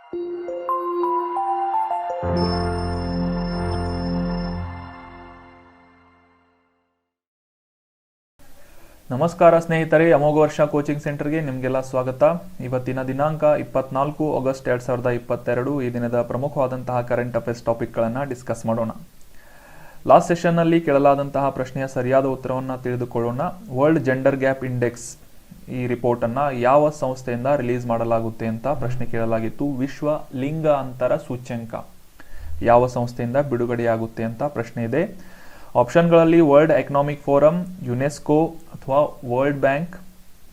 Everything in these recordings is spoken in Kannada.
ನಮಸ್ಕಾರ ಸ್ನೇಹಿತರೆ, ಅಮೋಘ ವರ್ಷ ಕೋಚಿಂಗ್ ಸೆಂಟರ್ಗೆ ನಿಮಗೆಲ್ಲ ಸ್ವಾಗತ. ಇವತ್ತಿನ ದಿನಾಂಕ 24 ಆಗಸ್ಟ್ 2022. ಈ ದಿನದ ಪ್ರಮುಖವಾದಂತಹ ಕರೆಂಟ್ ಅಫೇರ್ಸ್ ಟಾಪಿಕ್ಗಳನ್ನು ಡಿಸ್ಕಸ್ ಮಾಡೋಣ. ಲಾಸ್ಟ್ ಸೆಷನ್ನಲ್ಲಿ ಕೇಳಲಾದಂತಹ ಪ್ರಶ್ನೆಯ ಸರಿಯಾದ ಉತ್ತರವನ್ನು ತಿಳಿದುಕೊಳ್ಳೋಣ. ವರ್ಲ್ಡ್ ಜೆಂಡರ್ ಗ್ಯಾಪ್ ಇಂಡೆಕ್ಸ್ ಈ ರಿಪೋರ್ಟನ್ನು ಯಾವ ಸಂಸ್ಥೆಯಿಂದ ರಿಲೀಸ್ ಮಾಡಲಾಗುತ್ತೆ ಅಂತ ಪ್ರಶ್ನೆ ಕೇಳಲಾಗಿತ್ತು. ವಿಶ್ವ ಲಿಂಗ ಅಂತರ ಸೂಚ್ಯಂಕ ಯಾವ ಸಂಸ್ಥೆಯಿಂದ ಬಿಡುಗಡೆಯಾಗುತ್ತೆ ಅಂತ ಪ್ರಶ್ನೆ ಇದೆ. ಆಪ್ಷನ್ಗಳಲ್ಲಿ ವರ್ಲ್ಡ್ ಎಕನಾಮಿಕ್ ಫೋರಂ, ಯುನೆಸ್ಕೋ ಅಥವಾ ವರ್ಲ್ಡ್ ಬ್ಯಾಂಕ್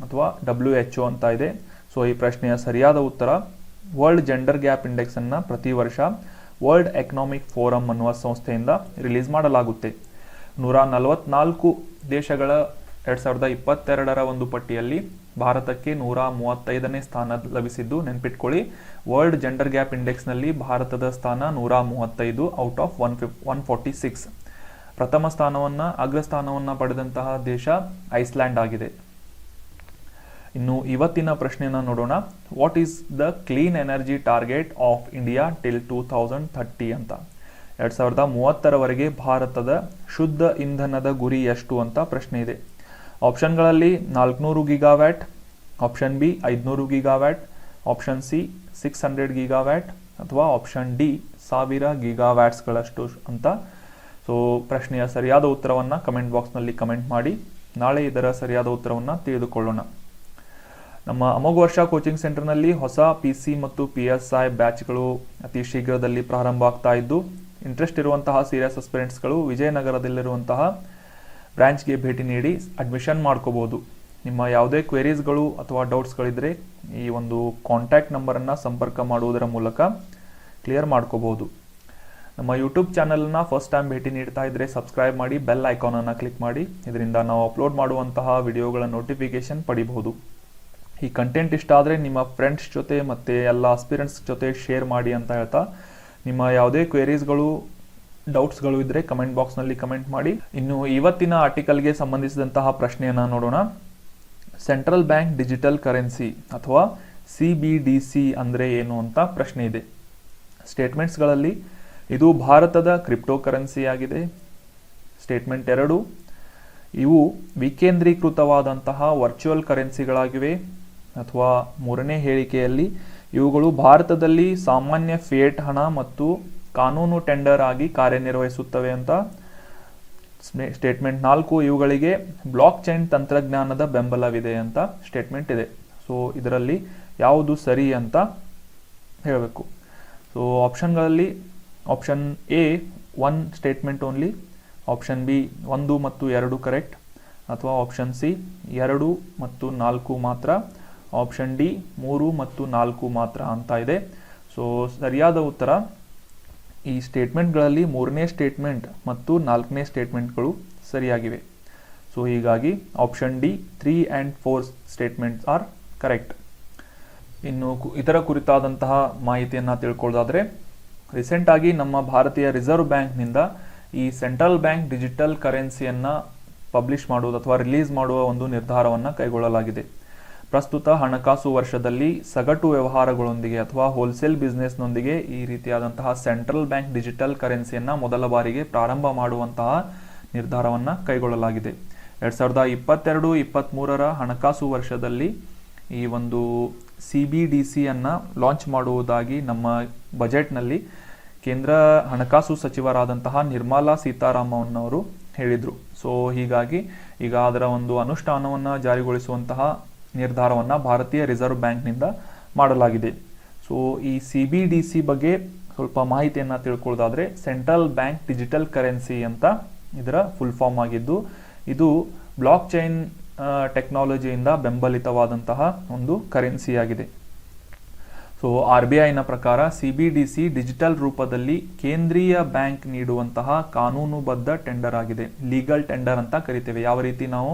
ಅಥವಾ WHO ಅಂತ ಇದೆ. ಸೊ ಈ ಪ್ರಶ್ನೆಯ ಸರಿಯಾದ ಉತ್ತರ ವರ್ಲ್ಡ್ ಜೆಂಡರ್ ಗ್ಯಾಪ್ ಇಂಡೆಕ್ಸ್ ಅನ್ನು ಪ್ರತಿ ವರ್ಷ ವರ್ಲ್ಡ್ ಎಕನಾಮಿಕ್ ಫೋರಂ ಅನ್ನುವ ಸಂಸ್ಥೆಯಿಂದ ರಿಲೀಸ್ ಮಾಡಲಾಗುತ್ತೆ. 144 ದೇಶಗಳ 2022ರ ಒಂದು ಪಟ್ಟಿಯಲ್ಲಿ ಭಾರತಕ್ಕೆ 135ನೇ ಸ್ಥಾನ ಲಭಿಸಿದ್ದು ನೆನ್ಪಿಟ್ಕೊಳ್ಳಿ. ವರ್ಲ್ಡ್ ಜೆಂಡರ್ ಗ್ಯಾಪ್ ಇಂಡೆಕ್ಸ್ನಲ್ಲಿ ಭಾರತದ ಸ್ಥಾನ 135 ಔಟ್ ಆಫ್ 146. ಪ್ರಥಮ ಅಗ್ರಸ್ಥಾನವನ್ನು ಪಡೆದಂತಹ ದೇಶ ಐಸ್ಲ್ಯಾಂಡ್ ಆಗಿದೆ. ಇನ್ನು ಇವತ್ತಿನ ಪ್ರಶ್ನೆಯನ್ನು ನೋಡೋಣ. What is the clean energy target of India till 2030 ಅಂತ. 2030ರವರೆಗೆ ಭಾರತದ ಶುದ್ಧ ಇಂಧನದ ಗುರಿ ಎಷ್ಟು ಅಂತ ಪ್ರಶ್ನೆ ಇದೆ. ಆಪ್ಷನ್ಗಳಲ್ಲಿ 400 gigawatt, option B 500 gigawatt, option C 600 gigawatt ಅಥವಾ ಆಪ್ಷನ್ ಡಿ 1000 ಗಿಗಾವ್ಯಾಟ್ಸ್ಗಳಷ್ಟು ಅಂತ. ಸೊ ಪ್ರಶ್ನೆಯ ಸರಿಯಾದ ಉತ್ತರವನ್ನು ಕಮೆಂಟ್ ಬಾಕ್ಸ್ನಲ್ಲಿ ಕಮೆಂಟ್ ಮಾಡಿ. ನಾಳೆ ಇದರ ಸರಿಯಾದ ಉತ್ತರವನ್ನು ತಿಳಿದುಕೊಳ್ಳೋಣ. ನಮ್ಮ ಅಮೋಘ ವರ್ಷ ಕೋಚಿಂಗ್ ಸೆಂಟರ್ನಲ್ಲಿ ಹೊಸ PC ಮತ್ತು PSI ಬ್ಯಾಚ್ಗಳು ಅತಿ ಶೀಘ್ರದಲ್ಲಿ ಪ್ರಾರಂಭ ಆಗ್ತಾ ಇದ್ದು, ಇಂಟ್ರೆಸ್ಟ್ ಇರುವಂತಹ ಸೀರಿಯಸ್ ಅಸ್ಪಿರೆಂಟ್ಸ್ಗಳು ವಿಜಯನಗರದಲ್ಲಿರುವಂತಹ ಬ್ರಾಂಚ್ಗೆ ಭೇಟಿ ನೀಡಿ ಅಡ್ಮಿಷನ್ ಮಾಡ್ಕೋಬಹುದು. ನಿಮ್ಮ ಯಾವುದೇ ಕ್ವೆರೀಸ್ಗಳು ಅಥವಾ ಡೌಟ್ಸ್ಗಳಿದ್ರೆ ಈ ಒಂದು ಕಾಂಟ್ಯಾಕ್ಟ್ ನಂಬರನ್ನು ಸಂಪರ್ಕ ಮಾಡುವುದರ ಮೂಲಕ ಕ್ಲಿಯರ್ ಮಾಡ್ಕೋಬಹುದು. ನಮ್ಮ ಯೂಟ್ಯೂಬ್ ಚಾನಲ್ನ ಫಸ್ಟ್ ಟೈಮ್ ಭೇಟಿ ನೀಡ್ತಾ ಇದ್ರೆ ಸಬ್ಸ್ಕ್ರೈಬ್ ಮಾಡಿ, ಬೆಲ್ ಐಕಾನನ್ನು ಕ್ಲಿಕ್ ಮಾಡಿ. ಇದರಿಂದ ನಾವು ಅಪ್ಲೋಡ್ ಮಾಡುವಂತಹ ವಿಡಿಯೋಗಳ ನೋಟಿಫಿಕೇಶನ್ ಪಡಿಬಹುದು. ಈ ಕಂಟೆಂಟ್ ಇಷ್ಟ ಆದರೆ ನಿಮ್ಮ ಫ್ರೆಂಡ್ಸ್ ಜೊತೆ ಮತ್ತು ಎಲ್ಲ ಆಸ್ಪಿರೆಂಟ್ಸ್ ಜೊತೆ ಶೇರ್ ಮಾಡಿ ಅಂತ ಹೇಳ್ತಾ, ನಿಮ್ಮ ಯಾವುದೇ ಕ್ವೆರೀಸ್ಗಳು ಡೌಟ್ಸ್ಗಳು ಇದ್ದರೆ ಕಮೆಂಟ್ ಬಾಕ್ಸ್ನಲ್ಲಿ ಕಮೆಂಟ್ ಮಾಡಿ. ಇನ್ನು ಇವತ್ತಿನ ಆರ್ಟಿಕಲ್ಗೆ ಸಂಬಂಧಿಸಿದಂತಹ ಪ್ರಶ್ನೆಯನ್ನು ನೋಡೋಣ. ಸೆಂಟ್ರಲ್ ಬ್ಯಾಂಕ್ ಡಿಜಿಟಲ್ ಕರೆನ್ಸಿ ಅಥವಾ CBDC ಅಂದರೆ ಏನು ಅಂತ ಪ್ರಶ್ನೆ ಇದೆ. ಸ್ಟೇಟ್ಮೆಂಟ್ಸ್ಗಳಲ್ಲಿ ಇದು ಭಾರತದ ಕ್ರಿಪ್ಟೋ ಕರೆನ್ಸಿ ಆಗಿದೆ. ಸ್ಟೇಟ್ಮೆಂಟ್ 2, ಇವು ವಿಕೇಂದ್ರೀಕೃತವಾದಂತಹ ವರ್ಚುವಲ್ ಕರೆನ್ಸಿಗಳಾಗಿವೆ. ಅಥವಾ ಮೂರನೇ ಹೇಳಿಕೆಯಲ್ಲಿ ಇವುಗಳು ಭಾರತದಲ್ಲಿ ಸಾಮಾನ್ಯ ಫಿಯೇಟ್ ಹಣ ಮತ್ತು ಕಾನೂನು ಟೆಂಡರ್ ಆಗಿ ಕಾರ್ಯನಿರ್ವಹಿಸುತ್ತವೆ ಅಂತ. ಸ್ಟೇಟ್ಮೆಂಟ್ 4, ಇವುಗಳಿಗೆ ಬ್ಲಾಕ್ ಚೈನ್ ತಂತ್ರಜ್ಞಾನದ ಬೆಂಬಲವಿದೆ ಅಂತ ಸ್ಟೇಟ್ಮೆಂಟ್ ಇದೆ. ಸೊ ಇದರಲ್ಲಿ ಯಾವುದು ಸರಿ ಅಂತ ಹೇಳಬೇಕು. ಸೊ ಆಪ್ಷನ್ಗಳಲ್ಲಿ option A 1 statement only, option B 1 ಮತ್ತು 2 ಕರೆಕ್ಟ್, ಅಥವಾ ಆಪ್ಷನ್ ಸಿ 2 ಮತ್ತು 4 ಮಾತ್ರ, ಆಪ್ಷನ್ ಡಿ 3 ಮತ್ತು 4 ಮಾತ್ರ ಅಂತ ಇದೆ. ಸೊ ಸರಿಯಾದ ಉತ್ತರ ಈ ಸ್ಟೇಟ್ಮೆಂಟ್ಗಳಲ್ಲಿ 3ನೇ ಸ್ಟೇಟ್ಮೆಂಟ್ ಮತ್ತು 4ನೇ ಸ್ಟೇಟ್ಮೆಂಟ್ಗಳು ಸರಿಯಾಗಿವೆ. ಸೊ ಹೀಗಾಗಿ option D 3 and 4 statements are correct. ಇನ್ನು ಇದರ ಕುರಿತಾದಂತಹ ಮಾಹಿತಿಯನ್ನು ತಿಳ್ಕೊಳ್ಳೋದಾದರೆ, ರೀಸೆಂಟ್ ಆಗಿ ನಮ್ಮ ಭಾರತೀಯ ರಿಸರ್ವ್ ಬ್ಯಾಂಕ್ನಿಂದ ಈ ಸೆಂಟ್ರಲ್ ಬ್ಯಾಂಕ್ ಡಿಜಿಟಲ್ ಕರೆನ್ಸಿಯನ್ನು ಪಬ್ಲಿಷ್ ಮಾಡುವುದು ಅಥವಾ ರಿಲೀಸ್ ಮಾಡುವ ಒಂದು ನಿರ್ಧಾರವನ್ನು ಕೈಗೊಳ್ಳಲಾಗಿದೆ. ಪ್ರಸ್ತುತ ಹಣಕಾಸು ವರ್ಷದಲ್ಲಿ ಸಗಟು ವ್ಯವಹಾರಗಳೊಂದಿಗೆ ಅಥವಾ ಹೋಲ್ಸೇಲ್ ಬಿಸ್ನೆಸ್ನೊಂದಿಗೆ ಈ ರೀತಿಯಾದಂತಹ ಸೆಂಟ್ರಲ್ ಬ್ಯಾಂಕ್ ಡಿಜಿಟಲ್ ಕರೆನ್ಸಿಯನ್ನು ಮೊದಲ ಬಾರಿಗೆ ಪ್ರಾರಂಭ ಮಾಡುವಂತಹ ನಿರ್ಧಾರವನ್ನು ಕೈಗೊಳ್ಳಲಾಗಿದೆ. 2022-23ರ ಹಣಕಾಸು ವರ್ಷದಲ್ಲಿ ಈ ಒಂದು CBDCಯನ್ನು ಲಾಂಚ್ ಮಾಡುವುದಾಗಿ ನಮ್ಮ ಬಜೆಟ್ನಲ್ಲಿ ಕೇಂದ್ರ ಹಣಕಾಸು ಸಚಿವರಾದಂತಹ ನಿರ್ಮಲಾ ಸೀತಾರಾಮನ್ ಅವರು ಹೇಳಿದರು. ಸೊ ಹೀಗಾಗಿ ಈಗ ಅದರ ಒಂದು ಅನುಷ್ಠಾನವನ್ನು ಜಾರಿಗೊಳಿಸುವಂತಹ ನಿರ್ಧಾರವನ್ನು ಭಾರತೀಯ ರಿಸರ್ವ್ ಬ್ಯಾಂಕ್ನಿಂದ ಮಾಡಲಾಗಿದೆ. ಸೊ ಈ CBDC ಬಗ್ಗೆ ಸ್ವಲ್ಪ ಮಾಹಿತಿಯನ್ನು ತಿಳ್ಕೊಳ್ಳೋದಾದರೆ, ಸೆಂಟ್ರಲ್ ಬ್ಯಾಂಕ್ ಡಿಜಿಟಲ್ ಕರೆನ್ಸಿ ಅಂತ ಇದರ ಫುಲ್ ಫಾರ್ಮ್ ಆಗಿದ್ದು, ಇದು ಬ್ಲಾಕ್ ಚೈನ್ ಟೆಕ್ನಾಲಜಿಯಿಂದ ಬೆಂಬಲಿತವಾದಂತಹ ಒಂದು ಕರೆನ್ಸಿಯಾಗಿದೆ. ಸೊ RBIನ ಪ್ರಕಾರ CBDC ಡಿಜಿಟಲ್ ರೂಪದಲ್ಲಿ ಕೇಂದ್ರೀಯ ಬ್ಯಾಂಕ್ ನೀಡುವಂತಹ ಕಾನೂನುಬದ್ಧ ಟೆಂಡರ್ ಆಗಿದೆ. ಲೀಗಲ್ ಟೆಂಡರ್ ಅಂತ ಕರಿತೇವೆ. ಯಾವ ರೀತಿ ನಾವು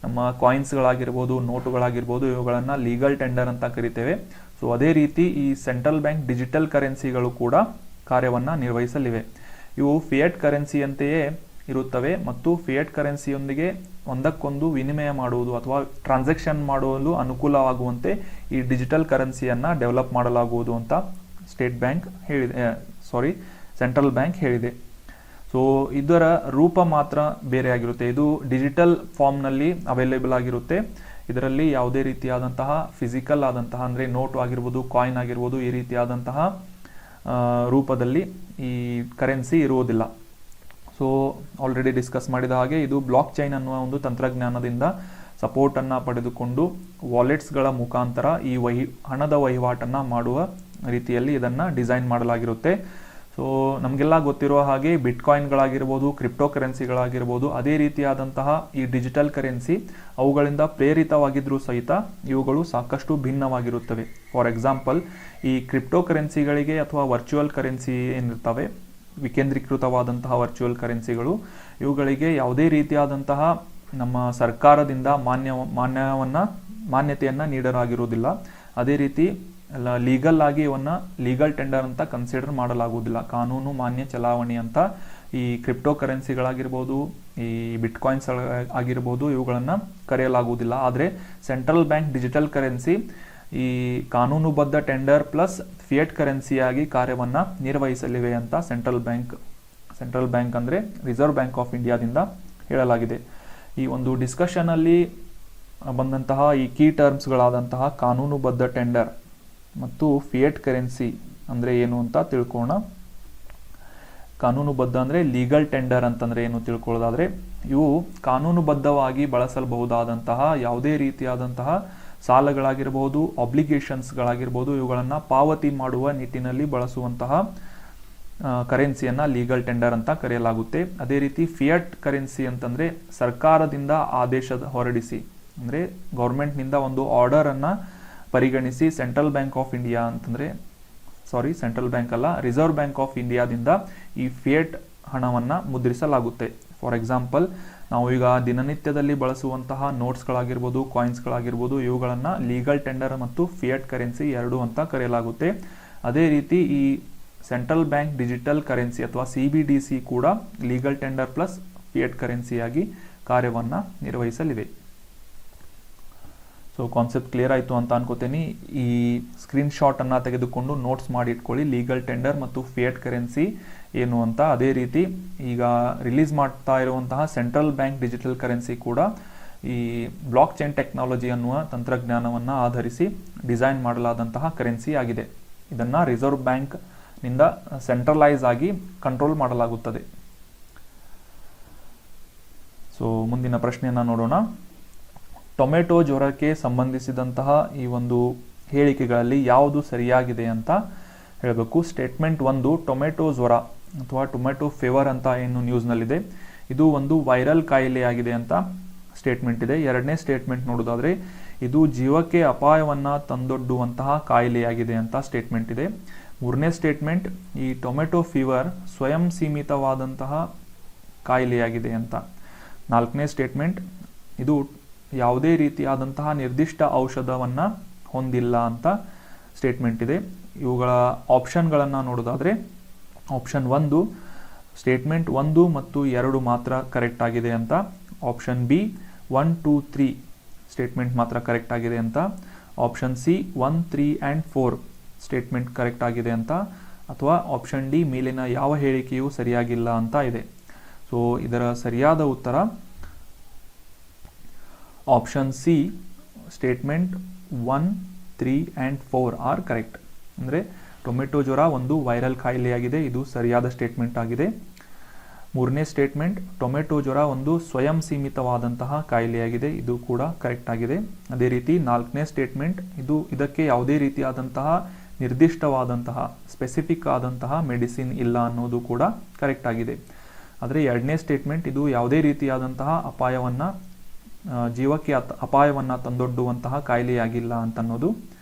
ನಮ್ಮ ಕಾಯಿನ್ಸ್ಗಳಾಗಿರ್ಬೋದು, ನೋಟುಗಳಾಗಿರ್ಬೋದು, ಇವುಗಳನ್ನು ಲೀಗಲ್ ಟೆಂಡರ್ ಅಂತ ಕರಿತೇವೆ. ಸೊ ಅದೇ ರೀತಿ ಈ ಸೆಂಟ್ರಲ್ ಬ್ಯಾಂಕ್ ಡಿಜಿಟಲ್ ಕರೆನ್ಸಿಗಳು ಕೂಡ ಕಾರ್ಯವನ್ನು ನಿರ್ವಹಿಸಲಿವೆ. ಇವು ಫಿಯೆಟ್ ಕರೆನ್ಸಿಯಂತೆಯೇ ಇರುತ್ತವೆ ಮತ್ತು ಫಿಯೆಟ್ ಕರೆನ್ಸಿಯೊಂದಿಗೆ ಒಂದಕ್ಕೊಂದು ವಿನಿಮಯ ಮಾಡುವುದು ಅಥವಾ ಟ್ರಾನ್ಸಾಕ್ಷನ್ ಮಾಡಲು ಅನುಕೂಲವಾಗುವಂತೆ ಈ ಡಿಜಿಟಲ್ ಕರೆನ್ಸಿಯನ್ನು ಡೆವಲಪ್ ಮಾಡಲಾಗುವುದು ಅಂತ ಸೆಂಟ್ರಲ್ ಬ್ಯಾಂಕ್ ಹೇಳಿದೆ. ಸೊ ಇದರ ರೂಪ ಮಾತ್ರ ಬೇರೆ ಆಗಿರುತ್ತೆ. ಇದು ಡಿಜಿಟಲ್ ಫಾರ್ಮ್ನಲ್ಲಿ ಅವೈಲೇಬಲ್ ಆಗಿರುತ್ತೆ. ಇದರಲ್ಲಿ ಯಾವುದೇ ರೀತಿಯಾದಂತಹ ಫಿಸಿಕಲ್ ಆದಂತಹ ಅಂದರೆ ನೋಟ್ ಆಗಿರ್ಬೋದು, ಕಾಯಿನ್ ಆಗಿರ್ಬೋದು, ಈ ರೀತಿಯಾದಂತಹ ರೂಪದಲ್ಲಿ ಈ ಕರೆನ್ಸಿ ಇರುವುದಿಲ್ಲ. ಸೊ ಆಲ್ರೆಡಿ ಡಿಸ್ಕಸ್ ಮಾಡಿದ ಹಾಗೆ ಇದು ಬ್ಲಾಕ್ ಚೈನ್ ಅನ್ನುವ ಒಂದು ತಂತ್ರಜ್ಞಾನದಿಂದ ಸಪೋರ್ಟನ್ನು ಪಡೆದುಕೊಂಡು ವಾಲೆಟ್ಸ್ಗಳ ಮುಖಾಂತರ ಈ ಹಣದ ವಹಿವಾಟನ್ನು ಮಾಡುವ ರೀತಿಯಲ್ಲಿ ಇದನ್ನು ಡಿಸೈನ್ ಮಾಡಲಾಗಿರುತ್ತೆ. ಸೊ ನಮಗೆಲ್ಲ ಗೊತ್ತಿರುವ ಹಾಗೆ ಬಿಟ್ಕಾಯಿನ್ಗಳಾಗಿರ್ಬೋದು, ಕ್ರಿಪ್ಟೋ ಕರೆನ್ಸಿಗಳಾಗಿರ್ಬೋದು, ಅದೇ ರೀತಿಯಾದಂತಹ ಈ ಡಿಜಿಟಲ್ ಕರೆನ್ಸಿ ಅವುಗಳಿಂದ ಪ್ರೇರಿತವಾಗಿದ್ದರೂ ಸಹಿತ ಇವುಗಳು ಸಾಕಷ್ಟು ಭಿನ್ನವಾಗಿರುತ್ತವೆ. ಫಾರ್ ಎಕ್ಸಾಂಪಲ್, ಈ ಕ್ರಿಪ್ಟೋ ಕರೆನ್ಸಿಗಳಿಗೆ ಅಥವಾ ವರ್ಚುವಲ್ ಕರೆನ್ಸಿ ಏನಿರ್ತವೆ, ವಿಕೇಂದ್ರೀಕೃತವಾದಂತಹ ವರ್ಚುವಲ್ ಕರೆನ್ಸಿಗಳು, ಇವುಗಳಿಗೆ ಯಾವುದೇ ರೀತಿಯಾದಂತಹ ನಮ್ಮ ಸರ್ಕಾರದಿಂದ ಮಾನ್ಯತೆಯನ್ನು ನೀಡಲಾಗಿರುವುದಿಲ್ಲ. ಅದೇ ರೀತಿ ಲೀಗಲ್ ಆಗಿ ಇವನ್ನ ಲೀಗಲ್ ಟೆಂಡರ್ ಅಂತ ಕನ್ಸಿಡರ್ ಮಾಡಲಾಗುವುದಿಲ್ಲ. ಕಾನೂನು ಮಾನ್ಯ ಚಲಾವಣೆ ಅಂತ ಈ ಕ್ರಿಪ್ಟೋ ಕರೆನ್ಸಿಗಳಾಗಿರ್ಬೋದು, ಈ ಬಿಟ್ಕಾಯಿನ್ಸ್ ಆಗಿರ್ಬೋದು, ಇವುಗಳನ್ನು ಕರೆಯಲಾಗುವುದಿಲ್ಲ. ಆದರೆ ಸೆಂಟ್ರಲ್ ಬ್ಯಾಂಕ್ ಡಿಜಿಟಲ್ ಕರೆನ್ಸಿ ಈ ಕಾನೂನುಬದ್ಧ ಟೆಂಡರ್ ಪ್ಲಸ್ ಫಿಯಟ್ ಕರೆನ್ಸಿಯಾಗಿ ಕಾರ್ಯವನ್ನು ನಿರ್ವಹಿಸಲಿವೆ ಅಂತ ಸೆಂಟ್ರಲ್ ಬ್ಯಾಂಕ್ ಅಂದರೆ ರಿಸರ್ವ್ ಬ್ಯಾಂಕ್ ಆಫ್ ಇಂಡಿಯಾದಿಂದ ಹೇಳಲಾಗಿದೆ. ಈ ಒಂದು ಡಿಸ್ಕಷನಲ್ಲಿ ಬಂದಂತಹ ಈ ಕೀ ಟರ್ಮ್ಸ್ಗಳಾದಂತಹ ಕಾನೂನುಬದ್ಧ ಟೆಂಡರ್ ಮತ್ತು ಫಿಯಟ್ ಕರೆನ್ಸಿ ಅಂದರೆ ಏನು ಅಂತ ತಿಳ್ಕೊಳ್ಳೋಣ. ಕಾನೂನುಬದ್ಧ ಅಂದರೆ ಲೀಗಲ್ ಟೆಂಡರ್ ಅಂತಂದರೆ ಏನು ತಿಳ್ಕೊಳ್ಳೋದಾದರೆ, ಇವು ಕಾನೂನುಬದ್ಧವಾಗಿ ಬಳಸಬಹುದಾದಂತಹ ಯಾವುದೇ ರೀತಿಯಾದಂತಹ ಸಾಲಗಳಾಗಿರ್ಬೋದು, ಆಬ್ಲಿಗೇಷನ್ಸ್ಗಳಾಗಿರ್ಬೋದು, ಇವುಗಳನ್ನು ಪಾವತಿ ಮಾಡುವ ನಿಟ್ಟಿನಲ್ಲಿ ಬಳಸುವಂತಹ ಕರೆನ್ಸಿಯನ್ನು ಲೀಗಲ್ ಟೆಂಡರ್ ಅಂತ ಕರೆಯಲಾಗುತ್ತೆ. ಅದೇ ರೀತಿ ಫಿಯಟ್ ಕರೆನ್ಸಿ ಅಂತಂದರೆ ಸರ್ಕಾರದಿಂದ ಆದೇಶದ ಹೊರಡಿಸಿ, ಅಂದರೆ ಗೌರ್ಮೆಂಟ್ನಿಂದ ಒಂದು ಆರ್ಡರನ್ನು ಪರಿಗಣಿಸಿ central bank of India central bank ಅಲ್ಲ, ರಿಸರ್ವ್ ಬ್ಯಾಂಕ್ ಆಫ್ ಇಂಡಿಯಾದಿಂದ ಈ ಫಿಯಟ್ ಹಣವನ್ನು ಮುದ್ರಿಸಲಾಗುತ್ತೆ. ಫಾರ್ ಎಕ್ಸಾಂಪಲ್, ನಾವು ಈಗ ದಿನನಿತ್ಯದಲ್ಲಿ ಬಳಸುವಂತಹ ನೋಟ್ಸ್ಗಳಾಗಿರ್ಬೋದು, ಕಾಯಿನ್ಸ್ಗಳಾಗಿರ್ಬೋದು, ಇವುಗಳನ್ನು ಲೀಗಲ್ ಟೆಂಡರ್ ಮತ್ತು ಫಿಯಟ್ ಕರೆನ್ಸಿ ಎರಡು ಅಂತ ಕರೆಯಲಾಗುತ್ತೆ. ಅದೇ ರೀತಿ ಈ ಸೆಂಟ್ರಲ್ ಬ್ಯಾಂಕ್ ಡಿಜಿಟಲ್ ಕರೆನ್ಸಿ ಅಥವಾ CBDC ಕೂಡ ಲೀಗಲ್ ಟೆಂಡರ್ ಪ್ಲಸ್ ಫಿಯಟ್ ಕರೆನ್ಸಿಯಾಗಿ ಕಾರ್ಯವನ್ನು ನಿರ್ವಹಿಸಲಿವೆ. ಸೊ ಕಾನ್ಸೆಪ್ಟ್ ಕ್ಲಿಯರ್ ಆಯಿತು ಅಂತ ಅನ್ಕೋತೀನಿ. ಈ ಸ್ಕ್ರೀನ್ಶಾಟನ್ನು ತೆಗೆದುಕೊಂಡು ನೋಟ್ಸ್ ಮಾಡಿ ಇಟ್ಕೊಳ್ಳಿ, ಲೀಗಲ್ ಟೆಂಡರ್ ಮತ್ತು ಫಿಯಟ್ ಕರೆನ್ಸಿ ಏನು ಅಂತ. ಅದೇ ರೀತಿ ಈಗ ರಿಲೀಸ್ ಮಾಡ್ತಾ ಇರುವಂತಹ ಸೆಂಟ್ರಲ್ ಬ್ಯಾಂಕ್ ಡಿಜಿಟಲ್ ಕರೆನ್ಸಿ ಕೂಡ ಈ ಬ್ಲಾಕ್ ಚೈನ್ ಟೆಕ್ನಾಲಜಿ ಅನ್ನುವ ತಂತ್ರಜ್ಞಾನವನ್ನು ಆಧರಿಸಿ ಡಿಸೈನ್ ಮಾಡಲಾದಂತಹ ಕರೆನ್ಸಿ ಆಗಿದೆ. ಇದನ್ನು ರಿಸರ್ವ್ ಬ್ಯಾಂಕ್ನಿಂದ ಸೆಂಟ್ರಲೈಸ್ ಆಗಿ ಕಂಟ್ರೋಲ್ ಮಾಡಲಾಗುತ್ತದೆ. ಸೊ ಮುಂದಿನ ಪ್ರಶ್ನೆಯನ್ನು ನೋಡೋಣ. ಟೊಮೆಟೊ ಜ್ವರಕ್ಕೆ ಸಂಬಂಧಿಸಿದಂತಹ ಈ ಒಂದು ಹೇಳಿಕೆಗಳಲ್ಲಿ ಯಾವುದು ಸರಿಯಾಗಿದೆ ಅಂತ ಹೇಳಬೇಕು. ಸ್ಟೇಟ್ಮೆಂಟ್ 1, ಟೊಮೆಟೊ ಜ್ವರ ಅಥವಾ ಟೊಮೆಟೊ ಫೀವರ್ ಅಂತ ಏನು ನ್ಯೂಸ್ನಲ್ಲಿದೆ, ಇದು ಒಂದು ವೈರಲ್ ಕಾಯಿಲೆಯಾಗಿದೆ ಅಂತ ಸ್ಟೇಟ್ಮೆಂಟ್ ಇದೆ. ಎರಡನೇ ಸ್ಟೇಟ್ಮೆಂಟ್ ನೋಡೋದಾದರೆ, ಇದು ಜೀವಕ್ಕೆ ಅಪಾಯವನ್ನು ತಂದೊಡ್ಡುವಂತಹ ಕಾಯಿಲೆಯಾಗಿದೆ ಅಂತ ಸ್ಟೇಟ್ಮೆಂಟ್ ಇದೆ. ಮೂರನೇ ಸ್ಟೇಟ್ಮೆಂಟ್, ಈ ಟೊಮೆಟೊ ಫೀವರ್ ಸ್ವಯಂ ಸೀಮಿತವಾದಂತಹ ಕಾಯಿಲೆಯಾಗಿದೆ ಅಂತ. ನಾಲ್ಕನೇ ಸ್ಟೇಟ್ಮೆಂಟ್, ಇದು ಯಾವುದೇ ರೀತಿಯಾದಂತಹ ನಿರ್ದಿಷ್ಟ ಔಷಧವನ್ನು ಹೊಂದಿಲ್ಲ ಅಂತ ಸ್ಟೇಟ್ಮೆಂಟ್ ಇದೆ. ಇವುಗಳ ಆಪ್ಷನ್ಗಳನ್ನು ನೋಡೋದಾದರೆ, ಆಪ್ಷನ್ 1 ಸ್ಟೇಟ್ಮೆಂಟ್ 1 ಮತ್ತು 2 ಮಾತ್ರ ಕರೆಕ್ಟ್ ಆಗಿದೆ ಅಂತ. ಆಪ್ಷನ್ ಬಿ 1, 2, 3 ಸ್ಟೇಟ್ಮೆಂಟ್ ಮಾತ್ರ ಕರೆಕ್ಟ್ ಆಗಿದೆ ಅಂತ. Option C 1, 3 and 4 statement correct ಆಗಿದೆ ಅಂತ. ಅಥವಾ ಆಪ್ಷನ್ ಡಿ ಮೇಲಿನ ಯಾವ ಹೇಳಿಕೆಯೂ ಸರಿಯಾಗಿಲ್ಲ ಅಂತ ಇದೆ. ಸೊ ಇದರ ಸರಿಯಾದ ಉತ್ತರ option C, statement 1, 3 and 4 are correct. ಅಂದರೆ ಟೊಮೆಟೊ ಜ್ವರ ಒಂದು ವೈರಲ್ ಕಾಯಿಲೆಯಾಗಿದೆ, ಇದು ಸರಿಯಾದ ಸ್ಟೇಟ್ಮೆಂಟ್ ಆಗಿದೆ. ಮೂರನೇ ಸ್ಟೇಟ್ಮೆಂಟ್, ಟೊಮೆಟೊ ಜ್ವರ ಒಂದು ಸ್ವಯಂ ಸೀಮಿತವಾದಂತಹ ಕಾಯಿಲೆಯಾಗಿದೆ, ಇದು ಕೂಡ ಕರೆಕ್ಟ್ ಆಗಿದೆ. ಅದೇ ರೀತಿ ನಾಲ್ಕನೇ ಸ್ಟೇಟ್ಮೆಂಟ್, ಇದಕ್ಕೆ ಯಾವುದೇ ರೀತಿಯಾದಂತಹ ನಿರ್ದಿಷ್ಟವಾದಂತಹ ಸ್ಪೆಸಿಫಿಕ್ ಆದಂತಹ ಮೆಡಿಸಿನ್ ಇಲ್ಲ ಅನ್ನೋದು ಕೂಡ ಕರೆಕ್ಟ್ ಆಗಿದೆ. ಆದರೆ ಎರಡನೇ ಸ್ಟೇಟ್ಮೆಂಟ್, ಇದು ಯಾವುದೇ ರೀತಿಯಾದಂತಹ ಜೀವಕ್ಕೆ ಅಪಾಯವನ್ನು ತಂದೊಡ್ಡುವಂತಹ ಕಾಯಿಲೆಯಾಗಿಲ್ಲ ಅಂತ ಅನ್ನೋದು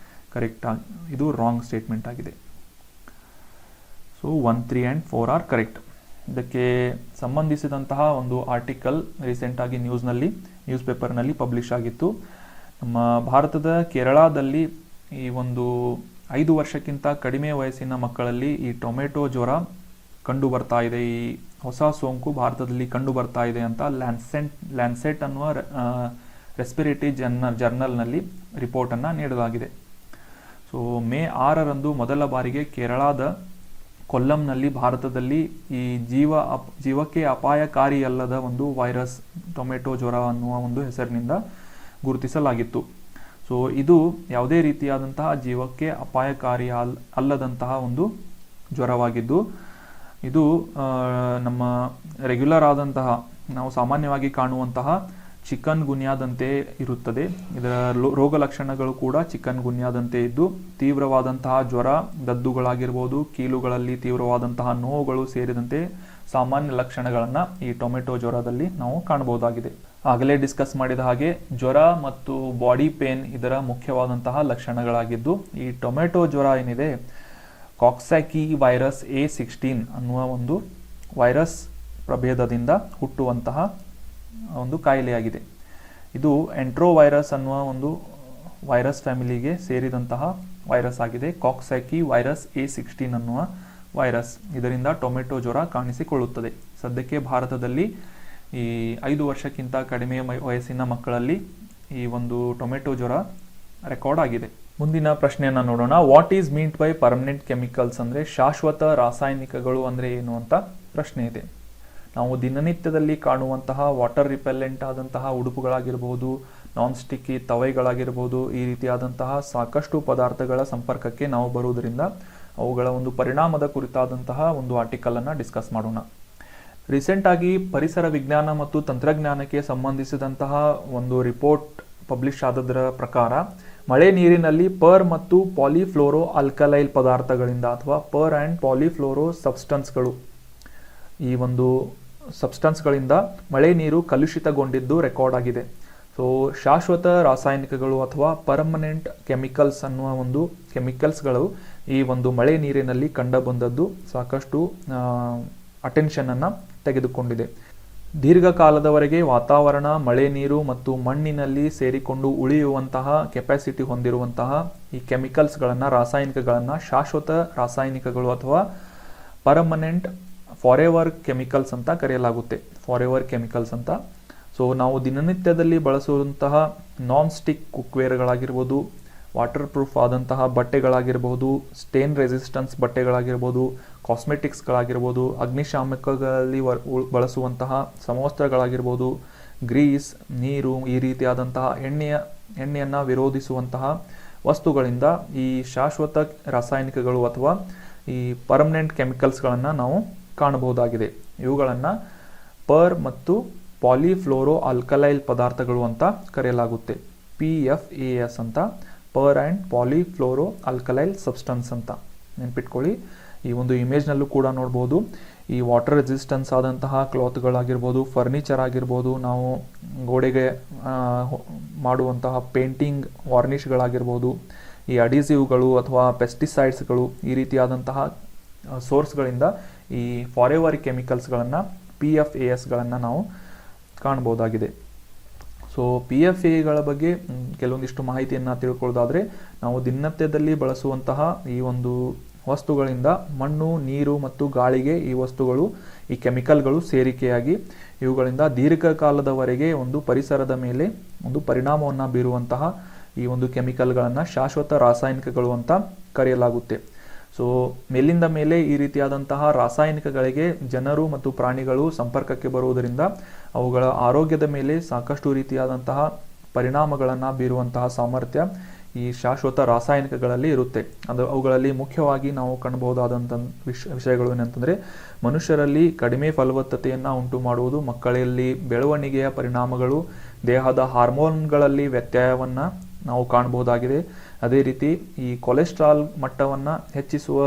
ಕರೆಕ್ಟ್ ಇದು ರಾಂಗ್ ಸ್ಟೇಟ್ಮೆಂಟ್ ಆಗಿದೆ. So 1, 3 and 4 are correct. ಇದಕ್ಕೆ ಸಂಬಂಧಿಸಿದಂತಹ ಒಂದು ಆರ್ಟಿಕಲ್ ರೀಸೆಂಟಾಗಿ ನ್ಯೂಸ್ ಪೇಪರ್ನಲ್ಲಿ ಪಬ್ಲಿಷ್ ಆಗಿತ್ತು. ನಮ್ಮ ಭಾರತದ ಕೇರಳದಲ್ಲಿ ಈ ಒಂದು 5 ವರ್ಷಕ್ಕಿಂತ ಕಡಿಮೆ ವಯಸ್ಸಿನ ಮಕ್ಕಳಲ್ಲಿ ಈ ಟೊಮೆಟೊ ಜ್ವರ ಕಂಡು ಬರ್ತಾ ಇದೆ, ಈ ಹೊಸ ಸೋಂಕು ಭಾರತದಲ್ಲಿ ಕಂಡು ಬರ್ತಾ ಇದೆ ಅಂತ ಲ್ಯಾನ್ಸೆಟ್ ಅನ್ನುವ ರೆಸ್ಪಿರೇಟರಿ ಜರ್ನಲ್ನಲ್ಲಿ ರಿಪೋರ್ಟನ್ನು ನೀಡಲಾಗಿದೆ. ಸೊ ಸೊ ಮೇ 6ರಂದು ಮೊದಲ ಬಾರಿಗೆ ಕೇರಳದ ಕೊಲ್ಲಂನಲ್ಲಿ ಭಾರತದಲ್ಲಿ ಈ ಜೀವಕ್ಕೆ ಅಪಾಯಕಾರಿಯಲ್ಲದ ಒಂದು ವೈರಸ್ ಟೊಮೆಟೊ ಜ್ವರ ಅನ್ನುವ ಒಂದು ಹೆಸರಿನಿಂದ ಗುರುತಿಸಲಾಗಿತ್ತು. ಸೊ ಇದು ಯಾವುದೇ ರೀತಿಯಾದಂತಹ ಜೀವಕ್ಕೆ ಅಪಾಯಕಾರಿ ಅಲ್ಲದಂತಹ ಒಂದು ಜ್ವರವಾಗಿದ್ದು, ಇದು ನಮ್ಮ ರೆಗ್ಯುಲರ್ ಆದಂತಹ ನಾವು ಸಾಮಾನ್ಯವಾಗಿ ಕಾಣುವಂತಹ ಚಿಕನ್ ಗುನ್ಯಾದಂತೆ ಇರುತ್ತದೆ. ಇದರ ರೋಗ ಲಕ್ಷಣಗಳು ಕೂಡ ಚಿಕನ್ ಗುನ್ಯಾದಂತೆ ಇದ್ದು, ತೀವ್ರವಾದಂತಹ ಜ್ವರ, ದದ್ದುಗಳಾಗಿರ್ಬೋದು, ಕೀಲುಗಳಲ್ಲಿ ತೀವ್ರವಾದಂತಹ ನೋವುಗಳು ಸೇರಿದಂತೆ ಸಾಮಾನ್ಯ ಲಕ್ಷಣಗಳನ್ನು ಈ ಟೊಮೆಟೊ ಜ್ವರದಲ್ಲಿ ನಾವು ಕಾಣಬಹುದಾಗಿದೆ. ಆಗಲೇ ಡಿಸ್ಕಸ್ ಮಾಡಿದ ಹಾಗೆ ಜ್ವರ ಮತ್ತು ಬಾಡಿ ಪೇನ್ ಇದರ ಮುಖ್ಯವಾದಂತಹ ಲಕ್ಷಣಗಳಾಗಿದ್ದು, ಈ ಟೊಮೆಟೊ ಜ್ವರ ಏನಿದೆ ಕಾಕ್ಸಾಕಿ ವೈರಸ್ A16 ಅನ್ನುವ ಒಂದು ವೈರಸ್ ಪ್ರಭೇದದಿಂದ ಹುಟ್ಟುವಂತಹ ಒಂದು ಕಾಯಿಲೆಯಾಗಿದೆ. ಇದು ಎಂಟ್ರೋವೈರಸ್ ಅನ್ನುವ ಒಂದು ವೈರಸ್ ಫ್ಯಾಮಿಲಿಗೆ ಸೇರಿದಂತಹ ವೈರಸ್ ಆಗಿದೆ. ಕಾಕ್ಸಾಕಿ ವೈರಸ್ A16 ಅನ್ನುವ ವೈರಸ್, ಇದರಿಂದ ಟೊಮೆಟೊ ಜ್ವರ ಕಾಣಿಸಿಕೊಳ್ಳುತ್ತದೆ. ಸದ್ಯಕ್ಕೆ ಭಾರತದಲ್ಲಿ ಈ 5 ವರ್ಷಕ್ಕಿಂತ ಕಡಿಮೆ ವಯಸ್ಸಿನ ಮಕ್ಕಳಲ್ಲಿ ಈ ಒಂದು ಟೊಮೆಟೊ ಜ್ವರ ರೆಕಾರ್ಡ್ ಆಗಿದೆ. ಮುಂದಿನ ಪ್ರಶ್ನೆಯನ್ನು ನೋಡೋಣ. What is meant by permanent chemicals ಅಂದರೆ ಶಾಶ್ವತ ರಾಸಾಯನಿಕಗಳು ಅಂದರೆ ಏನು ಅಂತ ಪ್ರಶ್ನೆ ಇದೆ. ನಾವು ದಿನನಿತ್ಯದಲ್ಲಿ ಕಾಣುವಂತಹ ವಾಟರ್ ರಿಪೆಲೆಂಟ್ ಆದಂತಹ ಉಡುಪುಗಳಾಗಿರ್ಬೋದು, ನಾನ್ ಸ್ಟಿಕ್ಕಿ ತವೈಗಳಾಗಿರ್ಬೋದು, ಈ ರೀತಿಯಾದಂತಹ ಸಾಕಷ್ಟು ಪದಾರ್ಥಗಳ ಸಂಪರ್ಕಕ್ಕೆ ನಾವು ಬರುವುದರಿಂದ ಅವುಗಳ ಒಂದು ಪರಿಣಾಮದ ಕುರಿತಾದಂತಹ ಒಂದು ಆರ್ಟಿಕಲ್ ಅನ್ನು ಡಿಸ್ಕಸ್ ಮಾಡೋಣ. ರೀಸೆಂಟ್ ಆಗಿ ಪರಿಸರ ವಿಜ್ಞಾನ ಮತ್ತು ತಂತ್ರಜ್ಞಾನಕ್ಕೆ ಸಂಬಂಧಿಸಿದಂತಹ ಒಂದು ರಿಪೋರ್ಟ್ ಪಬ್ಲಿಷ್ ಆದದರ ಪ್ರಕಾರ ಮಳೆ ನೀರಿನಲ್ಲಿ ಪರ್ ಮತ್ತು ಪಾಲಿಫ್ಲೋರೋ ಆಲ್ಕಲೈಲ್ ಪದಾರ್ಥಗಳಿಂದ ಅಥವಾ ಪರ್ ಆ್ಯಂಡ್ ಪಾಲಿಫ್ಲೋರೋ ಸಬ್ಸ್ಟನ್ಸ್ಗಳು, ಈ ಒಂದು ಸಬ್ಸ್ಟನ್ಸ್ಗಳಿಂದ ಮಳೆ ನೀರು ಕಲುಷಿತಗೊಂಡಿದ್ದು ರೆಕಾರ್ಡ್ ಆಗಿದೆ. ಸೊ ಶಾಶ್ವತ ರಾಸಾಯನಿಕಗಳು ಅಥವಾ ಪರ್ಮನೆಂಟ್ ಕೆಮಿಕಲ್ಸ್ ಅನ್ನುವ ಒಂದು ಕೆಮಿಕಲ್ಸ್ಗಳು ಈ ಒಂದು ಮಳೆ ನೀರಿನಲ್ಲಿ ಕಂಡುಬಂದದ್ದು ಸಾಕಷ್ಟು ಅಟೆನ್ಷನನ್ನು ತೆಗೆದುಕೊಂಡಿದೆ. ದೀರ್ಘಕಾಲದವರೆಗೆ ವಾತಾವರಣ, ಮಳೆ ನೀರು ಮತ್ತು ಮಣ್ಣಿನಲ್ಲಿ ಸೇರಿಕೊಂಡು ಉಳಿಯುವಂತಹ ಕೆಪಾಸಿಟಿ ಹೊಂದಿರುವಂತಹ ಈ ಕೆಮಿಕಲ್ಸ್ಗಳನ್ನು, ರಾಸಾಯನಿಕಗಳನ್ನು ಶಾಶ್ವತ ರಾಸಾಯನಿಕಗಳು ಅಥವಾ ಪರ್ಮನೆಂಟ್ ಫಾರೆವರ್ ಕೆಮಿಕಲ್ಸ್ ಅಂತ ಕರೆಯಲಾಗುತ್ತೆ. ಫಾರೆವರ್ ಕೆಮಿಕಲ್ಸ್ ಅಂತ. ಸೊ ನಾವು ದಿನನಿತ್ಯದಲ್ಲಿ ಬಳಸುವಂತಹ ನಾನ್ ಸ್ಟಿಕ್ ಕುಕ್ವೇರ್ಗಳಾಗಿರ್ಬೋದು, ವಾಟರ್ ಪ್ರೂಫ್ ಆದಂತಹ ಬಟ್ಟೆಗಳಾಗಿರ್ಬೋದು, ಸ್ಟೇನ್ ರೆಸಿಸ್ಟೆನ್ಸ್ ಬಟ್ಟೆಗಳಾಗಿರ್ಬೋದು, ಕಾಸ್ಮೆಟಿಕ್ಸ್ಗಳಾಗಿರ್ಬೋದು, ಅಗ್ನಿಶಾಮಕಗಳಲ್ಲಿ ಬಳಸುವಂತಹ ಸಮವಸ್ತ್ರಗಳಾಗಿರ್ಬೋದು, ಗ್ರೀಸ್, ನೀರು, ಈ ರೀತಿಯಾದಂತಹ ಎಣ್ಣೆಯನ್ನು ವಿರೋಧಿಸುವಂತಹ ವಸ್ತುಗಳಿಂದ ಈ ಶಾಶ್ವತ ರಾಸಾಯನಿಕಗಳು ಅಥವಾ ಈ ಪರ್ಮನೆಂಟ್ ಕೆಮಿಕಲ್ಸ್ಗಳನ್ನು ನಾವು ಕಾಣಬಹುದಾಗಿದೆ. ಇವುಗಳನ್ನು ಪರ್ ಮತ್ತು ಪಾಲಿಫ್ಲೋರೋ ಆಲ್ಕಲೈಲ್ ಪದಾರ್ಥಗಳು ಅಂತ ಕರೆಯಲಾಗುತ್ತೆ. PFAS ಅಂತ, ಪರ್ ಆ್ಯಂಡ್ ಪಾಲಿಫ್ಲೋರೋ ಆಲ್ಕಲೈಲ್ ಸಬ್ಸ್ಟನ್ಸ್ ಅಂತ ನೆನ್ಪಿಟ್ಕೊಳ್ಳಿ. ಈ ಒಂದು ಇಮೇಜ್ನಲ್ಲೂ ಕೂಡ ನೋಡ್ಬೋದು. ಈ ವಾಟರ್ ರೆಸಿಸ್ಟೆನ್ಸ್ ಆದಂತಹ ಕ್ಲಾತ್ಗಳಾಗಿರ್ಬೋದು, ಫರ್ನಿಚರ್ ಆಗಿರ್ಬೋದು, ನಾವು ಗೋಡೆಗೆ ಮಾಡುವಂತಹ ಪೇಂಟಿಂಗ್ ವಾರ್ನಿಷ್ಗಳಾಗಿರ್ಬೋದು, ಈ ಅಡಿಸಿವ್ಗಳು ಅಥವಾ ಪೆಸ್ಟಿಸೈಡ್ಸ್ಗಳು, ಈ ರೀತಿಯಾದಂತಹ ಸೋರ್ಸ್ಗಳಿಂದ ಈ ಫಾರೆವರ್ ಕೆಮಿಕಲ್ಸ್ಗಳನ್ನು PFASಗಳನ್ನು ನಾವು ಕಾಣ್ಬೋದಾಗಿದೆ. ಸೊ PFAಗಳ ಬಗ್ಗೆ ಕೆಲವೊಂದಿಷ್ಟು ಮಾಹಿತಿಯನ್ನು ತಿಳ್ಕೊಳ್ಳೋದಾದರೆ, ನಾವು ದಿನನಿತ್ಯದಲ್ಲಿ ಬಳಸುವಂತಹ ಈ ಒಂದು ವಸ್ತುಗಳಿಂದ ಮಣ್ಣು, ನೀರು ಮತ್ತು ಗಾಳಿಗೆ ಈ ವಸ್ತುಗಳು, ಈ ಕೆಮಿಕಲ್ಗಳು ಸೇರಿಕೆಯಾಗಿ ಇವುಗಳಿಂದ ದೀರ್ಘಕಾಲದವರೆಗೆ ಒಂದು ಪರಿಸರದ ಮೇಲೆ ಒಂದು ಪರಿಣಾಮವನ್ನು ಬೀರುವಂತಹ ಈ ಒಂದು ಕೆಮಿಕಲ್ಗಳನ್ನು ಶಾಶ್ವತ ರಾಸಾಯನಿಕಗಳು ಅಂತ ಕರೆಯಲಾಗುತ್ತೆ. ಸೊ ಮೇಲಿಂದ ಮೇಲೆ ಈ ರೀತಿಯಾದಂತಹ ರಾಸಾಯನಿಕಗಳಿಗೆ ಜನರು ಮತ್ತು ಪ್ರಾಣಿಗಳು ಸಂಪರ್ಕಕ್ಕೆ ಬರುವುದರಿಂದ ಅವುಗಳ ಆರೋಗ್ಯದ ಮೇಲೆ ಸಾಕಷ್ಟು ರೀತಿಯಾದಂತಹ ಪರಿಣಾಮಗಳನ್ನು ಬೀರುವಂತಹ ಸಾಮರ್ಥ್ಯ ಈ ಶಾಶ್ವತ ರಾಸಾಯನಿಕಗಳಲ್ಲಿ ಇರುತ್ತೆ. ಅವುಗಳಲ್ಲಿ ಮುಖ್ಯವಾಗಿ ನಾವು ಕಾಣಬಹುದಾದಂಥ ವಿಷಯಗಳು ಏನಂತಂದರೆ, ಮನುಷ್ಯರಲ್ಲಿ ಕಡಿಮೆ ಫಲವತ್ತತೆಯನ್ನು ಉಂಟು ಮಾಡುವುದು, ಮಕ್ಕಳಲ್ಲಿ ಬೆಳವಣಿಗೆಯ ಪರಿಣಾಮಗಳು, ದೇಹದ ಹಾರ್ಮೋನ್ಗಳಲ್ಲಿ ವ್ಯತ್ಯಯವನ್ನು ನಾವು ಕಾಣಬಹುದಾಗಿದೆ. ಅದೇ ರೀತಿ ಈ ಕೊಲೆಸ್ಟ್ರಾಲ್ ಮಟ್ಟವನ್ನು ಹೆಚ್ಚಿಸುವ